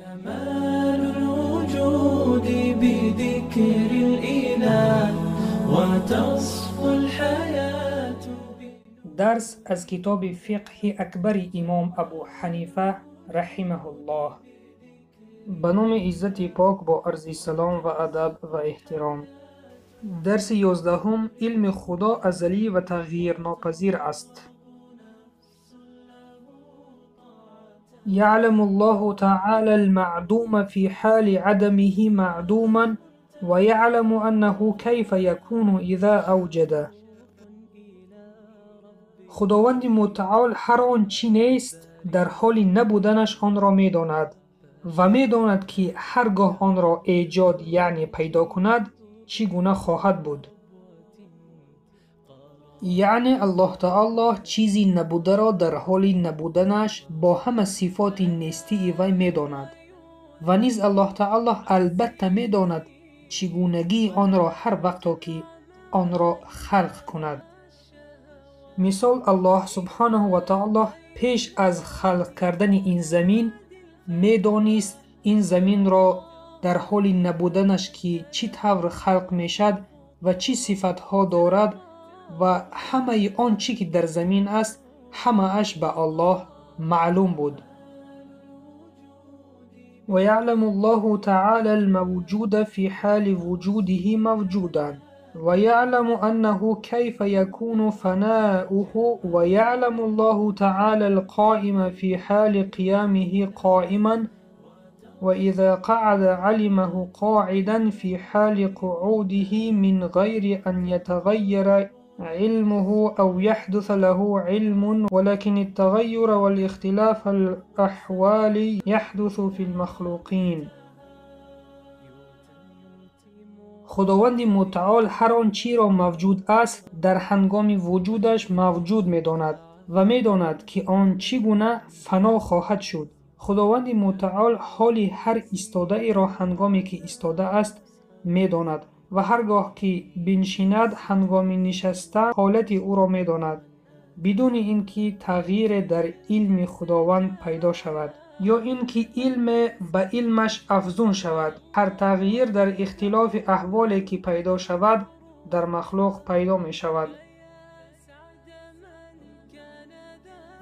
كمال الوجود بذكر الإله وتصفو الحياة. درس از کتاب فقه اکبر امام ابو حنیفه رحمه‌الله. به نام عزت پاک با عرض سلام و ادب و احترام. درس 11 علم خدا ازلی و تغییر ناپذیر است. يعلم الله تعالى المعدوم في حال عدمه معدوما ويعلم أنه كيف يكون إذا أوجد. خداوند متعال هر آن چی نیست در حال نبودنش آن را می‌داند و می‌داند که هرگاه آن را ایجاد یعنی پیدا کند چگونه خواهد بود. یعنی الله تعالی چیزی نبوده را در حال نبودنش با همه صفات نیستی وی می‌داند و نیز الله تعالی البته می‌داند چگونگی آن را هر وقت که آن را خلق کند. مثال الله سبحانه و تعالی پیش از خلق کردن این زمین می‌دانست این زمین را در حال نبودنش که چی طور خلق میشد و چی صفتها دارد و همه آن چی که در زمین است همه اش به الله معلوم بود. و یعلم الله تعالی الموجود في حال وجوده موجودا و یعلم انه کیف یکون فناؤه و یعلم الله تعالی القائم في حال قیامه قائما و اذا قعد علمه قاعدا في حال قعوده من غير ان يتغير علمه أو يحدث له علم ولكن التغير والاختلاف الأحوال يحدث في المخلوقين. خداوند متعال هر آنچه را موجود است در هنگام وجودش موجود می‌داند و می‌داند که آن چگونه فنا خواهد شد. خداوند متعال حال هر ایستاده ای را هنگامی که ایستاده است می‌داند و هرگاه که بنشیند هنگام نشستن حالت او را می‌داند بدون اینکه تغییر در علم خداوند پیدا شود یا اینکه علم به علمش افزون شود. هر تغییر در اختلاف احوالی که پیدا شود در مخلوق پیدا می شود.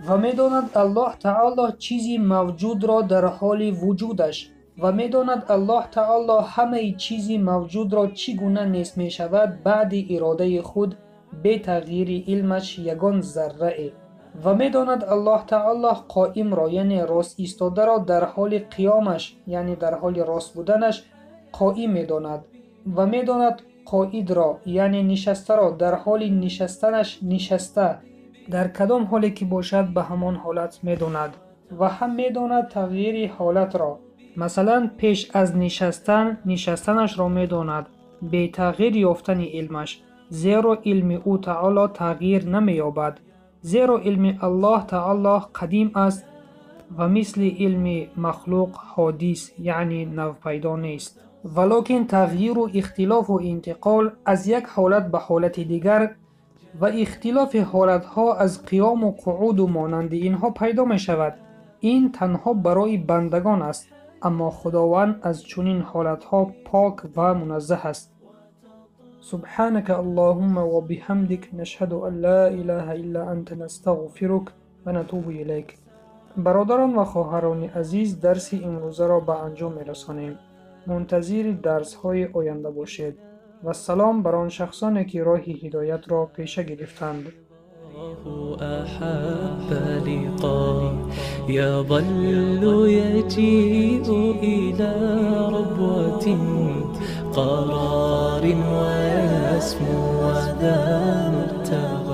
و می‌داند الله تعالی چیزی موجود را در حال وجودش و می‌داند الله تعالی همه چیزی موجود را چگونه نیست می شود بعد اراده خود به تغییر علمش یگان ذره. و می‌داند الله تعالی قائم را یعنی راست ایستاده را در حال قیامش یعنی در حال راست بودنش قائم می‌داند و می‌داند قاعد را یعنی نشسته را در حال نشستنش نشسته در کدام حالی که باشد به همان حالت می‌داند و هم می‌داند تغییر حالت را مثلا پیش از نشستنش را می‌داند به تغییر یافتن علمش، زیرا علم او تعالی تغییر نمی‌یابد، زیرا علم الله تعالی قدیم است و مثل علم مخلوق حادث یعنی نوپیدا نیست. ولکن تغییر و اختلاف و انتقال از یک حالت به حالت دیگر و اختلاف حالتها از قیام و قعود و مانند اینها پیدا می شود. این تنها برای بندگان است، اما خداوند از چنین حالتها پاک و منزه است. سبحانك اللهم و بحمدك نشهد ان لا اله الا انت نستغفرك و نتوب الیک. برادران و خواهران عزیز، درس امروزه را به انجام می‌رسانیم. منتظر درس‌های آینده باشید و سلام بر آن شخصانی که راه هدایت را پیشه گرفتند. أحب لقاء يظل يجيء إلى ربوة قرار ويسمو ذا مرتغى